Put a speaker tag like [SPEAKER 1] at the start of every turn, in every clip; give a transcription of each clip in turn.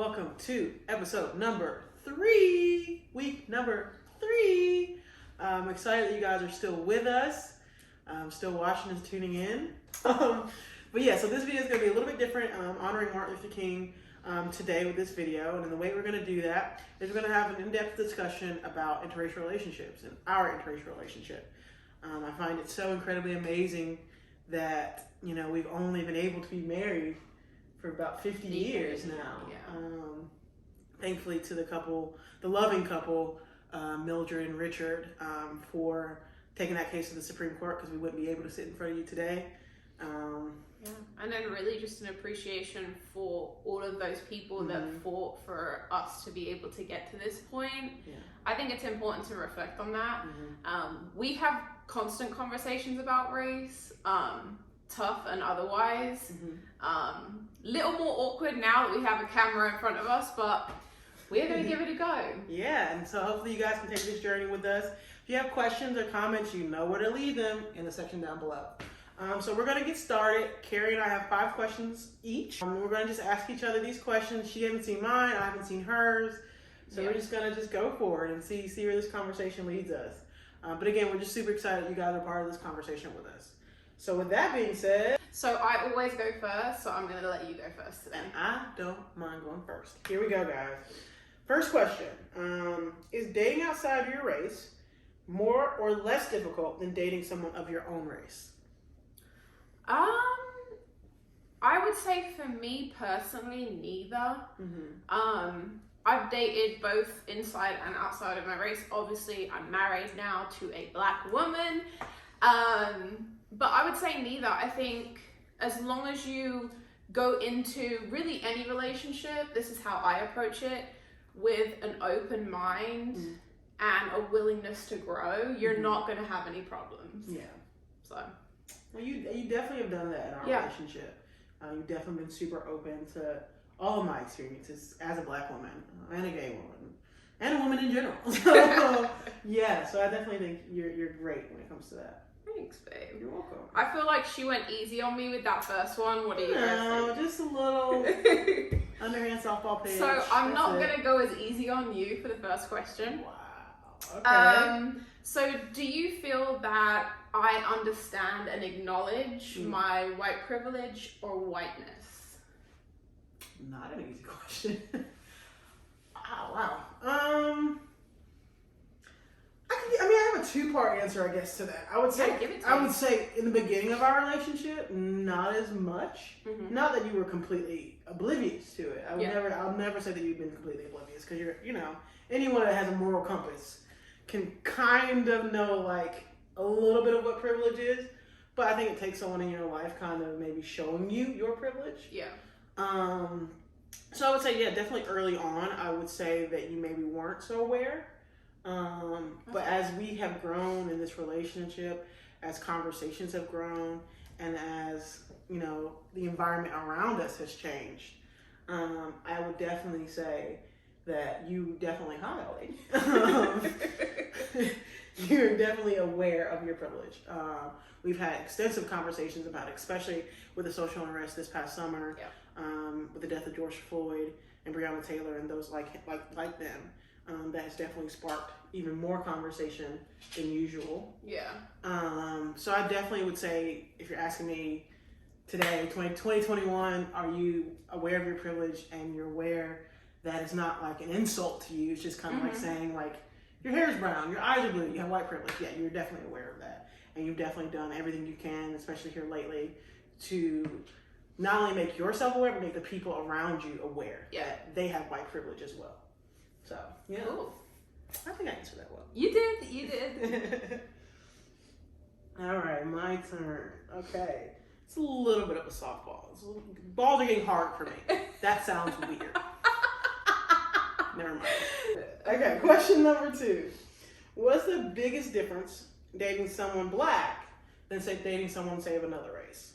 [SPEAKER 1] welcome to episode number 3, week number 3. I'm excited that you guys are still with us, still watching and tuning in. But yeah, so this video is going to be a little bit different, honoring Martin Luther King today with this video. And then the way we're going to do that is we're going to have an in-depth discussion about interracial relationships and our interracial relationship. I find it so incredibly amazing that, you know, we've only been able to be married for about 50 years now.
[SPEAKER 2] Yeah.
[SPEAKER 1] Thankfully to the loving couple, Mildred and Richard, for taking that case to the Supreme Court, because we wouldn't be able to sit in front of you today.
[SPEAKER 2] Yeah, and then really just an appreciation for all of those people that fought for us to be able to get to this point.
[SPEAKER 1] Yeah.
[SPEAKER 2] I think it's important to reflect on that. We have constant conversations about race, tough and otherwise. Little more awkward now that we have a camera in front of us, but we're going to give it a go.
[SPEAKER 1] Yeah, and so hopefully you guys can take this journey with us. If you have questions or comments, you know where to leave them in the section down below. So we're going to get started. Carrie and I have 5 questions each. We're going to just ask each other these questions. She hasn't seen mine, I haven't seen hers. So we're just going to just go for it and see where this conversation leads us. But again, we're just super excited you guys are part of this conversation with us. So with that being said...
[SPEAKER 2] So I always go first, so I'm going to let you go first today.
[SPEAKER 1] And I don't mind going first. Here we go, guys. First question. Is dating outside of your race more or less difficult than dating someone of your own race?
[SPEAKER 2] I would say for me personally, neither. I've dated both inside and outside of my race. Obviously, I'm married now to a black woman. But I would say neither. I think as long as you go into really any relationship, this is how I approach it, with an open mind and a willingness to grow, you're not going to have any problems.
[SPEAKER 1] Yeah.
[SPEAKER 2] So.
[SPEAKER 1] Well, you definitely have done that in our relationship. You've definitely been super open to all of my experiences as a black woman and a gay woman and a woman in general. So, yeah, so I definitely think you're great when it comes to that.
[SPEAKER 2] Thanks, babe.
[SPEAKER 1] You're welcome.
[SPEAKER 2] I feel like she went easy on me with that first one. What do you guys think?
[SPEAKER 1] Just a little underhand softball pitch.
[SPEAKER 2] So I'm not going to go as easy on you for the first question.
[SPEAKER 1] Wow. Okay.
[SPEAKER 2] So do you feel that I understand and acknowledge my white privilege or whiteness?
[SPEAKER 1] Not an easy question. Wow. I have a 2-part answer, I guess, to that. I would say, say in the beginning of our relationship, not as much. Not that you were completely oblivious to it. I'll never say that you've been completely oblivious, because anyone that has a moral compass can kind of know like a little bit of what privilege is, but I think it takes someone in your life kind of maybe showing you your privilege.
[SPEAKER 2] Yeah.
[SPEAKER 1] So I would say, definitely early on, I would say that you maybe weren't so aware. But as we have grown in this relationship, as conversations have grown, and as, the environment around us has changed, I would definitely say that you definitely, you're definitely aware of your privilege. We've had extensive conversations about it, especially with the social unrest this past summer, with the death of George Floyd and Breonna Taylor and those like them. That has definitely sparked even more conversation than usual. Yeah. So I definitely would say, if you're asking me today, 2021, are you aware of your privilege, and you're aware that it's not like an insult to you, it's just kind of like saying like, your hair is brown, your eyes are blue, you have white privilege. Yeah, you're definitely aware of that. And you've definitely done everything you can, especially here lately, to not only make yourself aware, but make the people around you aware that they have white privilege as well. So, yeah.
[SPEAKER 2] Cool.
[SPEAKER 1] I think I answered that well.
[SPEAKER 2] You did.
[SPEAKER 1] All right, my turn. Okay. It's a little bit of a softball. Balls are getting hard for me. That sounds weird. Never mind. Okay, question number 2. What's the biggest difference dating someone black than, say, dating someone, say, of another race?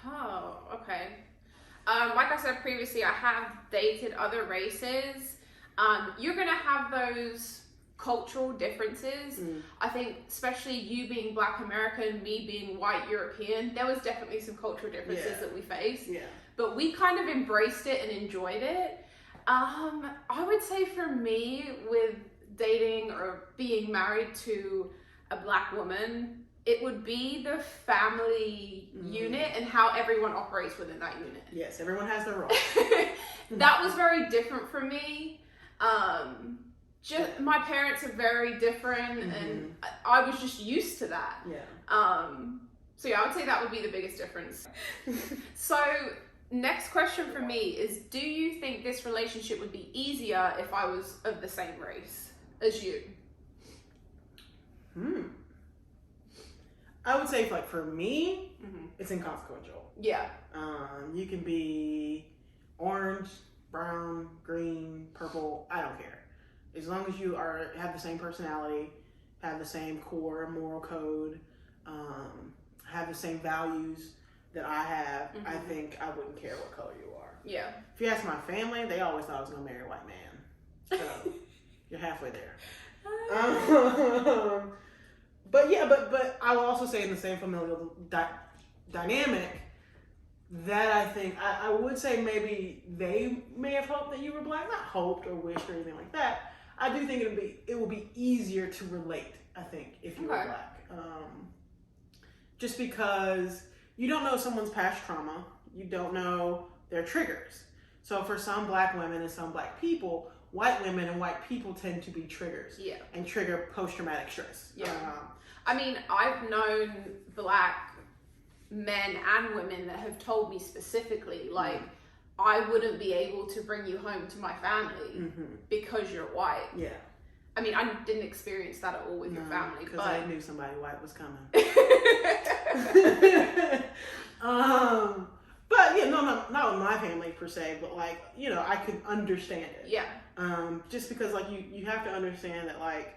[SPEAKER 2] Oh, okay. Like I said previously, I have dated other races. You're going to have those cultural differences. I think especially you being Black American, me being white European, there was definitely some cultural differences that we faced.
[SPEAKER 1] Yeah.
[SPEAKER 2] But we kind of embraced it and enjoyed it. I would say for me, with dating or being married to a Black woman, it would be the family unit and how everyone operates within that unit.
[SPEAKER 1] Yes, everyone has their role.
[SPEAKER 2] That was very different for me. Just my parents are very different, and I was just used to that.
[SPEAKER 1] Yeah.
[SPEAKER 2] So yeah, I would say that would be the biggest difference. So next question for me is, do you think this relationship would be easier if I was of the same race as you?
[SPEAKER 1] I would say, like, for me, it's inconsequential.
[SPEAKER 2] Yeah.
[SPEAKER 1] You can be orange, brown, green, purple. I don't care. As long as you have the same personality, have the same core moral code, have the same values that I have, I think I wouldn't care what color you are.
[SPEAKER 2] Yeah.
[SPEAKER 1] If you ask my family, they always thought I was going to marry a white man. So you're halfway there. But yeah, but I will also say in the same familial dynamic that I think I would say maybe they may have hoped that you were Black, not hoped or wished or anything like that. I do think it will be easier to relate, I think, if you were Black, just because you don't know someone's past trauma, you don't know their triggers. So for some Black women and some Black people, white women and white people tend to be triggers.
[SPEAKER 2] Yeah. And
[SPEAKER 1] trigger post-traumatic stress.
[SPEAKER 2] Yeah. I mean, I've known Black men and women that have told me specifically, like, I wouldn't be able to bring you home to my family because you're white.
[SPEAKER 1] Yeah.
[SPEAKER 2] I mean, I didn't experience that at all with your family.
[SPEAKER 1] Because I knew somebody white was coming. But yeah, no, not with my family per se, but like, you know, I could understand it.
[SPEAKER 2] Yeah.
[SPEAKER 1] Just because like you have to understand that, like,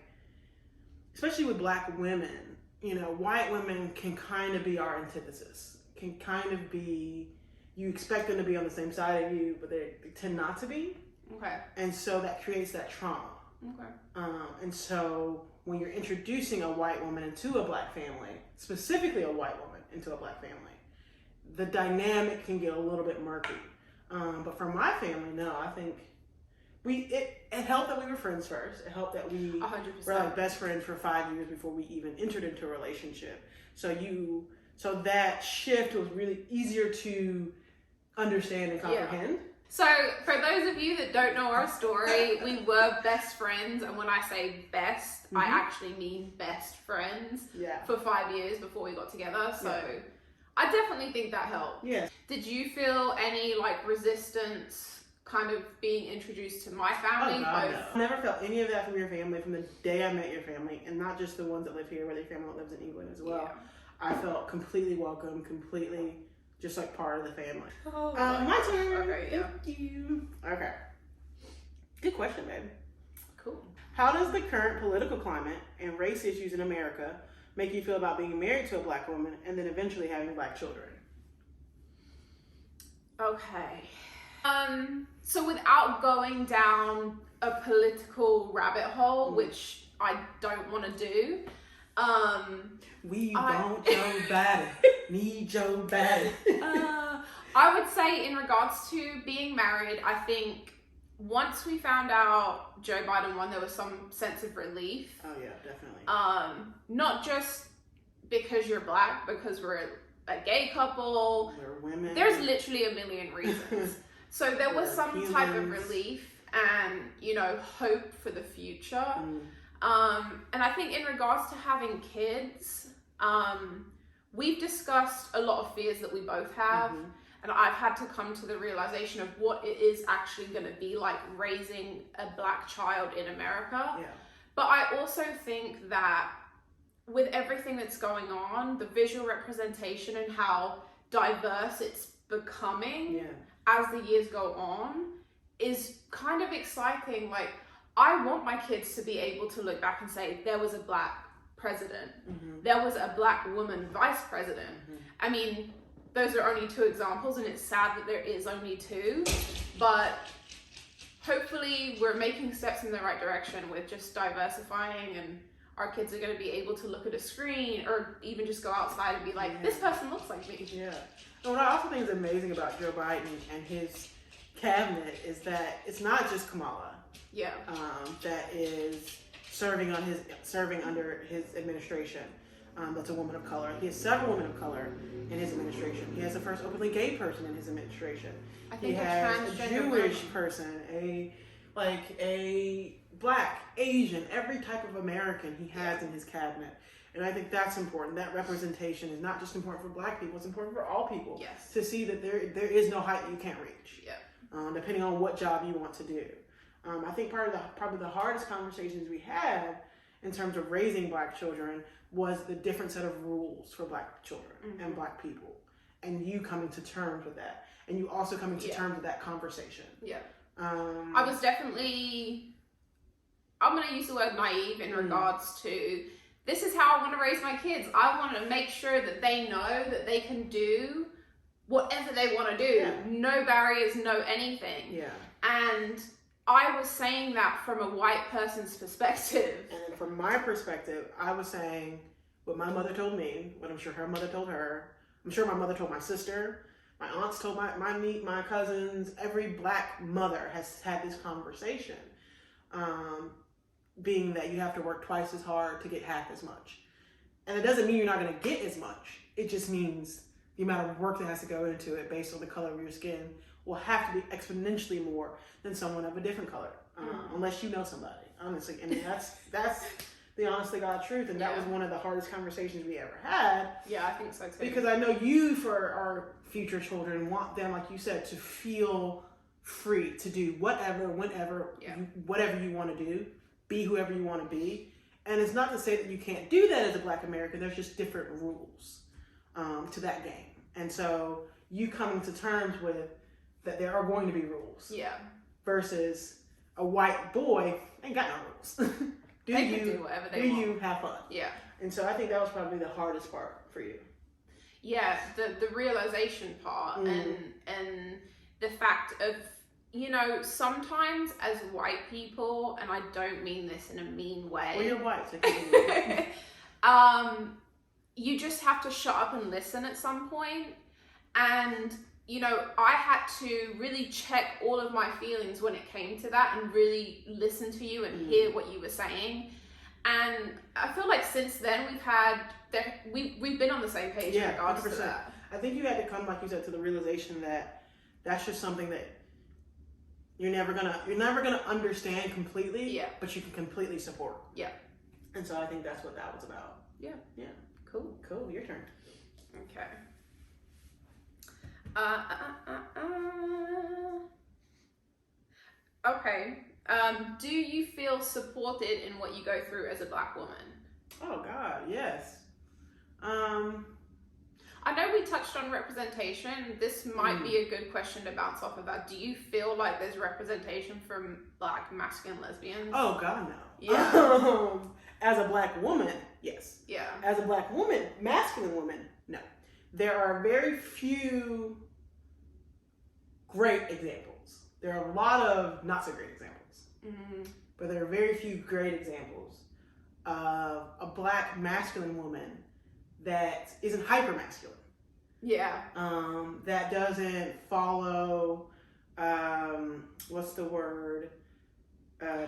[SPEAKER 1] especially with Black women, you know, white women can kind of be our antithesis. Can kind of be, you expect them to be on the same side of you, but they tend not to be.
[SPEAKER 2] Okay.
[SPEAKER 1] And so that creates that trauma.
[SPEAKER 2] Okay.
[SPEAKER 1] And so when you're introducing a white woman into a Black family, specifically a white woman into a Black family, the dynamic can get a little bit murky. But for my family, no, I think it helped that we were friends first. It helped that we
[SPEAKER 2] 100%.
[SPEAKER 1] were like best friends for 5 years before we even entered into a relationship. So that shift was really easier to understand and comprehend.
[SPEAKER 2] Yeah. So for those of you that don't know our story, we were best friends, and when I say best, I actually mean best friends.
[SPEAKER 1] Yeah.
[SPEAKER 2] For 5 years before we got together. So yeah. I definitely think that helped.
[SPEAKER 1] Yeah.
[SPEAKER 2] Did you feel any like resistance kind of being introduced to my family?
[SPEAKER 1] Oh, God, no. I never felt any of that from your family from the day I met your family, and not just the ones that live here, but your family that lives in England as well. Yeah. I felt completely welcome, completely just like part of the family.
[SPEAKER 2] Oh,
[SPEAKER 1] my turn.
[SPEAKER 2] Okay, yeah.
[SPEAKER 1] Thank you. Okay. Good question, babe.
[SPEAKER 2] Cool.
[SPEAKER 1] How does the current political climate and race issues in America make you feel about being married to a Black woman and then eventually having Black children?
[SPEAKER 2] Okay. So without going down a political rabbit hole, which I don't want to do,
[SPEAKER 1] we don't Joe Biden. Need Joe Biden.
[SPEAKER 2] I would say in regards to being married, I think once we found out Joe Biden won, there was some sense of relief.
[SPEAKER 1] Oh yeah, definitely.
[SPEAKER 2] Not just because you're Black, because we're a gay couple.
[SPEAKER 1] We're women.
[SPEAKER 2] There's literally a million reasons. So there was some
[SPEAKER 1] humans.
[SPEAKER 2] type of relief and, you know, hope for the future. And I think in regards to having kids, we've discussed a lot of fears that we both have. And I've had to come to the realization of what it is actually going to be like raising a Black child in America.
[SPEAKER 1] Yeah.
[SPEAKER 2] But I also think that with everything that's going on, the visual representation and how diverse it's becoming as the years go on is kind of exciting. Like, I want my kids to be able to look back and say, there was a Black president. There was a Black woman vice president. I mean, those are only two examples, and it's sad that there is only two, but hopefully we're making steps in the right direction with just diversifying, and our kids are going to be able to look at a screen or even just go outside and be like, this person looks like me.
[SPEAKER 1] Yeah. And what I also think is amazing about Joe Biden and his cabinet is that it's not just Kamala.
[SPEAKER 2] Yeah.
[SPEAKER 1] That is serving under his administration. That's a woman of color. He has several women of color in his administration. He has the first openly gay person in his administration.
[SPEAKER 2] I think
[SPEAKER 1] he has a Jewish person, a Black, Asian, every type of American he has in his cabinet. And I think that's important. That representation is not just important for Black people, it's important for all people.
[SPEAKER 2] Yes.
[SPEAKER 1] To see that there is no height you can't reach.
[SPEAKER 2] Yeah.
[SPEAKER 1] Depending on what job you want to do. I think probably the hardest conversations we had in terms of raising Black children was the different set of rules for Black children and Black people. And you coming to terms with that. And you also coming to terms with that conversation.
[SPEAKER 2] Yeah. I was definitely, I'm going to use the word naive in regards to, this is how I want to raise my kids. I want to make sure that they know that they can do whatever they want to do. Yeah. No barriers, no anything.
[SPEAKER 1] Yeah.
[SPEAKER 2] And I was saying that from a white person's perspective.
[SPEAKER 1] And from my perspective, I was saying what my mother told me, what I'm sure her mother told her. I'm sure my mother told my sister. My aunts told my cousins. Every Black mother has had this conversation. Being that you have to work twice as hard to get half as much. And it doesn't mean you're not going to get as much. It just means the amount of work that has to go into it based on the color of your skin will have to be exponentially more than someone of a different color. Unless you know somebody, honestly. I mean, that's the honest to God truth. And that was one of the hardest conversations we ever had.
[SPEAKER 2] Yeah, I think so too.
[SPEAKER 1] Because I know you, for our future children, want them, like you said, to feel free to do whatever, whenever, whatever you want to do. Be whoever you want to be. And it's not to say that you can't do that as a Black American. There's just different rules to that game. And so you coming to terms with that there are going to be rules.
[SPEAKER 2] Yeah.
[SPEAKER 1] Versus a white boy ain't got no rules.
[SPEAKER 2] They can do whatever they want.
[SPEAKER 1] Do you have fun?
[SPEAKER 2] Yeah.
[SPEAKER 1] And so I think that was probably the hardest part for you.
[SPEAKER 2] Yeah, the realization part and the fact of, you know, sometimes as white people, and I don't mean this in a mean way.
[SPEAKER 1] Well, you're white.
[SPEAKER 2] So you just have to shut up and listen at some point. And, you know, I had to really check all of my feelings when it came to that and really listen to you and hear what you were saying. And I feel like since then we've been on the same page in regards 100%. To that.
[SPEAKER 1] I think you had to come, like you said, to the realization that that's just something that you're never gonna understand completely, but you can completely support. Yeah. And so I think that's what that was about.
[SPEAKER 2] Yeah.
[SPEAKER 1] Yeah.
[SPEAKER 2] Cool.
[SPEAKER 1] Your turn.
[SPEAKER 2] Okay. Okay. Do you feel supported in what you go through as a Black woman?
[SPEAKER 1] Oh God, yes.
[SPEAKER 2] I know we touched on representation. This might be a good question to bounce off of that. Do you feel like there's representation from Black masculine lesbians?
[SPEAKER 1] Oh God, no.
[SPEAKER 2] Yeah.
[SPEAKER 1] As a Black woman, yes.
[SPEAKER 2] Yeah.
[SPEAKER 1] As a Black woman, masculine woman, no. There are very few great examples. There are a lot of not so great examples. But there are very few great examples of a Black masculine woman that isn't hyper masculine.
[SPEAKER 2] Yeah.
[SPEAKER 1] That doesn't follow what's the word?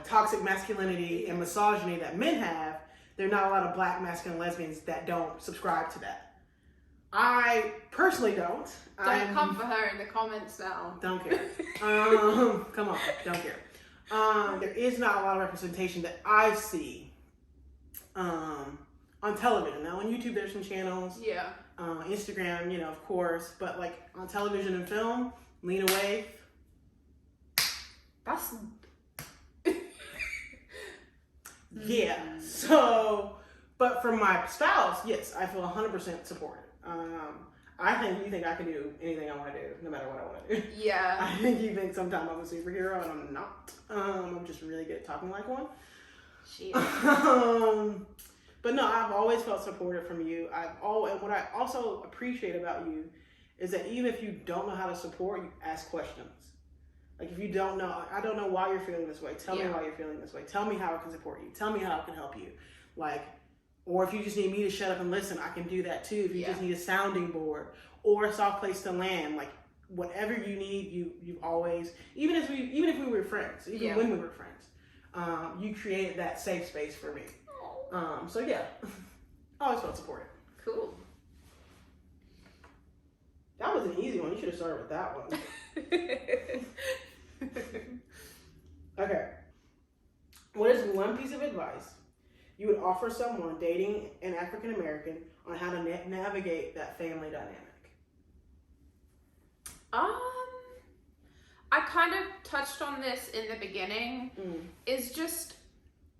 [SPEAKER 1] Toxic masculinity and misogyny that men have. There are not a lot of Black masculine lesbians that don't subscribe to that. I personally don't.
[SPEAKER 2] Don't come for her in the comments now.
[SPEAKER 1] Don't care. Come on, don't care. There is not a lot of representation that I see on television. Now on YouTube there's some channels.
[SPEAKER 2] Yeah.
[SPEAKER 1] Instagram, you know, of course, but like on television and film, Lena Waithe.
[SPEAKER 2] That's
[SPEAKER 1] yeah. So, but from my spouse, yes, I feel 100% supported. You think I can do anything I want to do, no matter what I want to do.
[SPEAKER 2] Yeah.
[SPEAKER 1] I think you think sometimes I'm a superhero and I'm not. I'm just really good at talking like one.
[SPEAKER 2] She is.
[SPEAKER 1] But no, I've always felt supported from you. And what I also appreciate about you is that even if you don't know how to support, you ask questions. Like, if you don't know, I don't know why you're feeling this way. Tell me why you're feeling this way. Tell me how I can support you. Tell me how I can help you. Like, or if you just need me to shut up and listen, I can do that too. If you just need a sounding board or a soft place to land, like, whatever you need, you've always, even if we were friends, even when we were friends, you created that safe space for me. So yeah, I always felt supported.
[SPEAKER 2] Cool.
[SPEAKER 1] That was an easy one. You should have started with that one. Okay. What is one piece of advice you would offer someone dating an African American on how to navigate that family dynamic?
[SPEAKER 2] I kind of touched on this in the beginning. Is just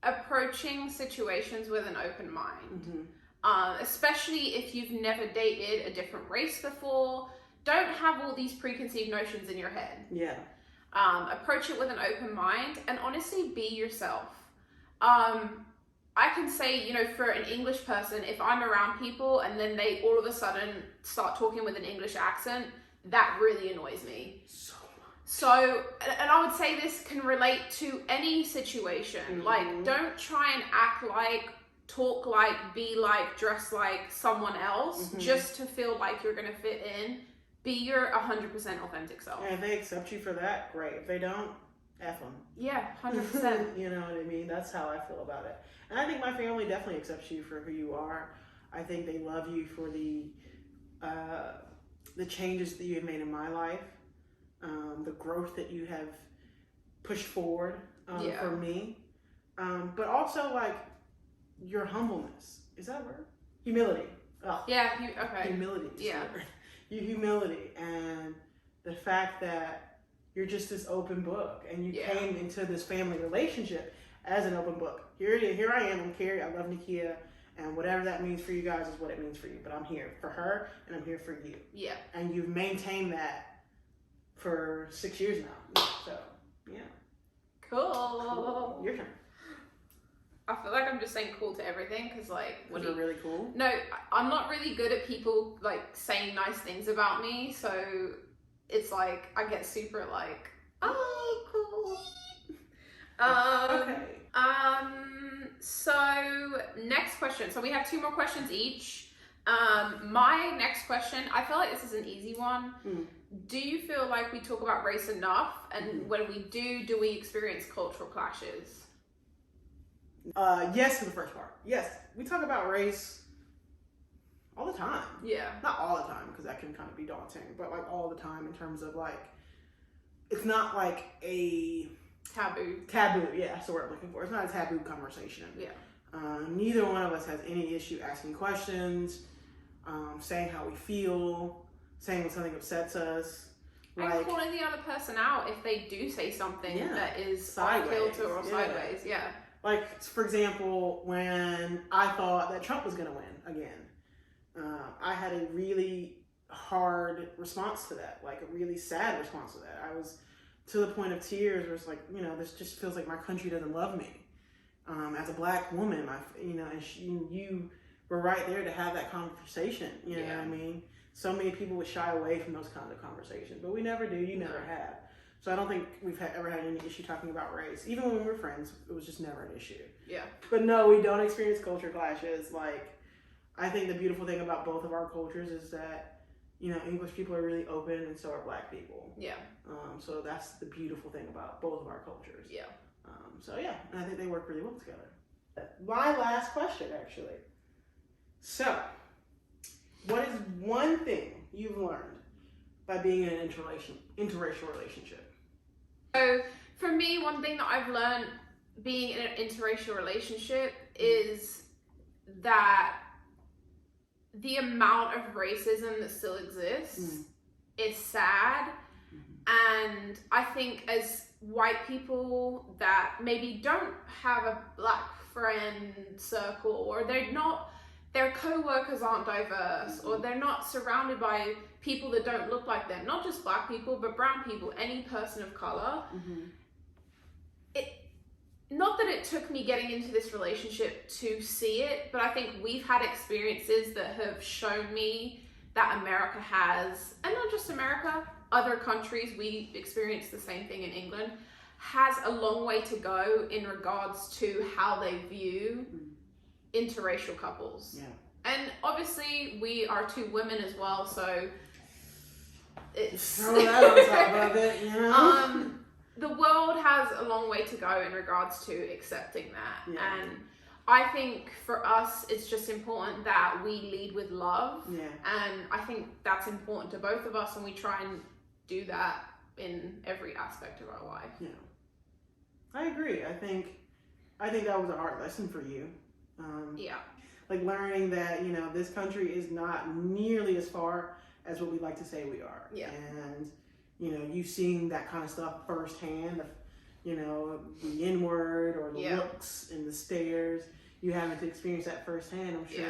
[SPEAKER 2] approaching situations with an open mind. Especially if you've never dated a different race before. Don't have all these preconceived notions in your head.
[SPEAKER 1] Yeah.
[SPEAKER 2] Approach it with an open mind and honestly be yourself. I can say, you know, for an English person, if I'm around people and then they all of a sudden start talking with an English accent, that really annoys me. So, and I would say this can relate to any situation. Like, don't try and act like, talk like, be like, dress like someone else just to feel like you're going to fit in. Be your 100% authentic self.
[SPEAKER 1] And if they accept you for that, great. If they don't, F them.
[SPEAKER 2] Yeah, 100%.
[SPEAKER 1] You know what I mean? That's how I feel about it. And I think my family definitely accepts you for who you are. I think they love you for the changes that you have made in my life, the growth that you have pushed forward for me, but also like your humbleness. Is that a word? Humility. Oh.
[SPEAKER 2] Yeah. Okay.
[SPEAKER 1] Humility. Yeah. Your humility and the fact that you're just this open book and you came into this family relationship as an open book. Here I am. I'm Carrie. I love Nakia. And whatever that means for you guys is what it means for you. But I'm here for her and I'm here for you. Yeah. And you've maintained that for 6 years now. So, yeah.
[SPEAKER 2] Cool.
[SPEAKER 1] Your turn.
[SPEAKER 2] I feel like I'm just saying cool to everything because, like,
[SPEAKER 1] when you're really cool.
[SPEAKER 2] No, I'm not really good at people like saying nice things about me, so it's like I get super like, oh, cool. Okay. So next question. So we have 2 more questions each. My next question, I feel like this is an easy one. Do you feel like we talk about race enough? And when we do we experience cultural clashes?
[SPEAKER 1] Yes to the first part. Yes, we talk about race all the time. Yeah. Not all the time, because that can kind of be daunting, but like all the time in terms of like, it's not like a
[SPEAKER 2] taboo.
[SPEAKER 1] Yeah, that's the word I'm looking for. It's not a taboo conversation. Yeah. Neither one of us has any issue asking questions, saying how we feel, saying when something upsets us.
[SPEAKER 2] And calling the other person out if they do say something that is sideways or sideways. Yeah.
[SPEAKER 1] Like, for example, when I thought that Trump was going to win again, I had a really hard response to that, like a really sad response to that. I was to the point of tears where it's like, you know, this just feels like my country doesn't love me. As a black woman, and you were right there to have that conversation, you know what I mean? So many people would shy away from those kinds of conversations, but we never do, you never have. So I don't think we've ever had any issue talking about race. Even when we were friends, it was just never an issue. Yeah. But no, we don't experience culture clashes. Like, I think the beautiful thing about both of our cultures is that, you know, English people are really open and so are black people. Yeah. So that's the beautiful thing about both of our cultures. Yeah. So yeah, and I think they work really well together. My last question, actually. So, what is one thing you've learned by being in an interracial relationship?
[SPEAKER 2] So for me, one thing that I've learned being in an interracial relationship is that the amount of racism that still exists is sad. And I think as white people that maybe don't have a black friend circle, or their co-workers aren't diverse, or they're not surrounded by people that don't look like them, not just black people, but brown people, any person of color. Not that it took me getting into this relationship to see it, but I think we've had experiences that have shown me that America has, and not just America, other countries, we experience the same thing in England, has a long way to go in regards to how they view interracial couples.
[SPEAKER 1] Yeah.
[SPEAKER 2] And obviously we are two women as well, so it's
[SPEAKER 1] throw that on top of it, you know?
[SPEAKER 2] The world has a long way to go in regards to accepting that.
[SPEAKER 1] Yeah.
[SPEAKER 2] And I think for us, it's just important that we lead with love.
[SPEAKER 1] Yeah.
[SPEAKER 2] And I think that's important to both of us, and we try and do that in every aspect of our life.
[SPEAKER 1] Yeah. I agree. I think that was a hard lesson for you.
[SPEAKER 2] Yeah.
[SPEAKER 1] Like learning that, you know, this country is not nearly as far as what we like to say we are.
[SPEAKER 2] Yeah.
[SPEAKER 1] And, you know, you seeing that kind of stuff firsthand, you know, the N-word or the looks and the stares, you having to experience that firsthand, I'm sure,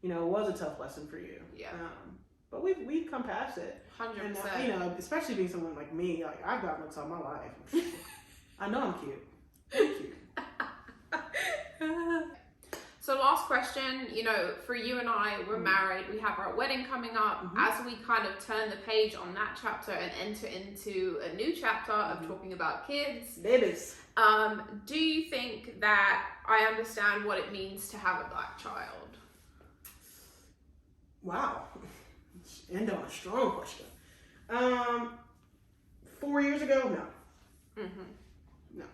[SPEAKER 1] you know, it was a tough lesson for you.
[SPEAKER 2] Yeah.
[SPEAKER 1] But we've come past it.
[SPEAKER 2] 100%.
[SPEAKER 1] And, you know, especially being someone like me, like I've got looks all my life. I know I'm cute. Thank you.
[SPEAKER 2] So last question, you know, for you and I, we're married, we have our wedding coming up. As we kind of turn the page on that chapter and enter into a new chapter of talking about kids,
[SPEAKER 1] babies,
[SPEAKER 2] do you think that I understand what it means to have a black child?
[SPEAKER 1] Wow. End on a strong question. 4 years ago, no. No.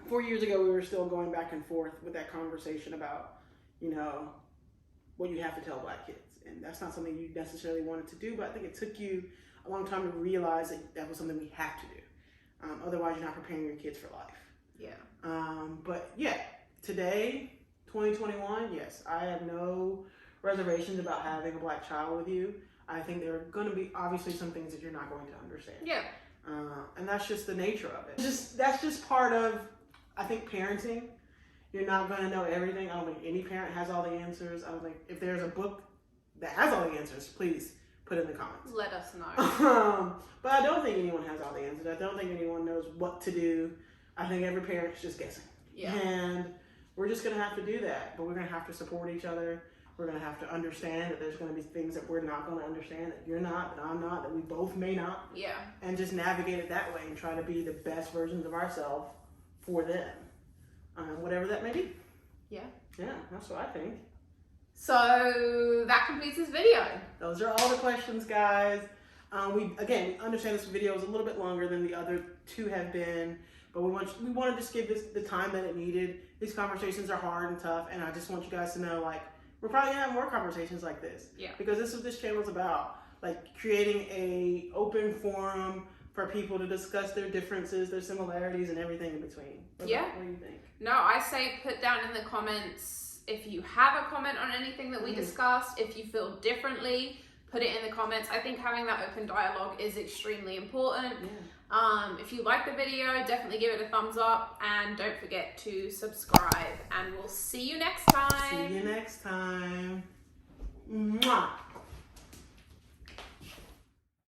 [SPEAKER 1] 4 years ago, we were still going back and forth with that conversation about, you know, what you have to tell black kids. And that's not something you necessarily wanted to do, but I think it took you a long time to realize that that was something we have to do. Otherwise, you're not preparing your kids for life.
[SPEAKER 2] Yeah.
[SPEAKER 1] But yeah, today, 2021, yes, I have no reservations about having a black child with you. I think there are going to be obviously some things that you're not going to understand.
[SPEAKER 2] Yeah.
[SPEAKER 1] And that's just the nature of it. That's just part of, I think, parenting. You're not going to know everything. I don't think any parent has all the answers. I don't think if there's a book that has all the answers, please put it in the comments.
[SPEAKER 2] Let us know.
[SPEAKER 1] But I don't think anyone has all the answers. I don't think anyone knows what to do. I think every parent's just guessing.
[SPEAKER 2] Yeah.
[SPEAKER 1] And we're just going to have to do that. But we're going to have to support each other. We're going to have to understand that there's going to be things that we're not going to understand, that you're not, that I'm not, that we both may not.
[SPEAKER 2] Yeah.
[SPEAKER 1] And just navigate it that way and try to be the best versions of ourselves for them. Whatever that may be.
[SPEAKER 2] Yeah.
[SPEAKER 1] Yeah, that's what I think.
[SPEAKER 2] So that completes this video.
[SPEAKER 1] Those are all the questions, guys. We understand this video is a little bit longer than the other two have been, but we want to just give this the time that it needed. These conversations are hard and tough, and I just want you guys to know, like, we're probably gonna have more conversations like this.
[SPEAKER 2] Yeah.
[SPEAKER 1] Because this is what this channel is about, like creating a open forum for people to discuss their differences, their similarities, and everything in between. What do you think?
[SPEAKER 2] No, I say put down in the comments if you have a comment on anything that we discussed. If you feel differently, put it in the comments. I think having that open dialogue is extremely important. Yeah. If you like the video, definitely give it a thumbs up, and don't forget to subscribe, and we'll see you next time.
[SPEAKER 1] See you next time. Mwah.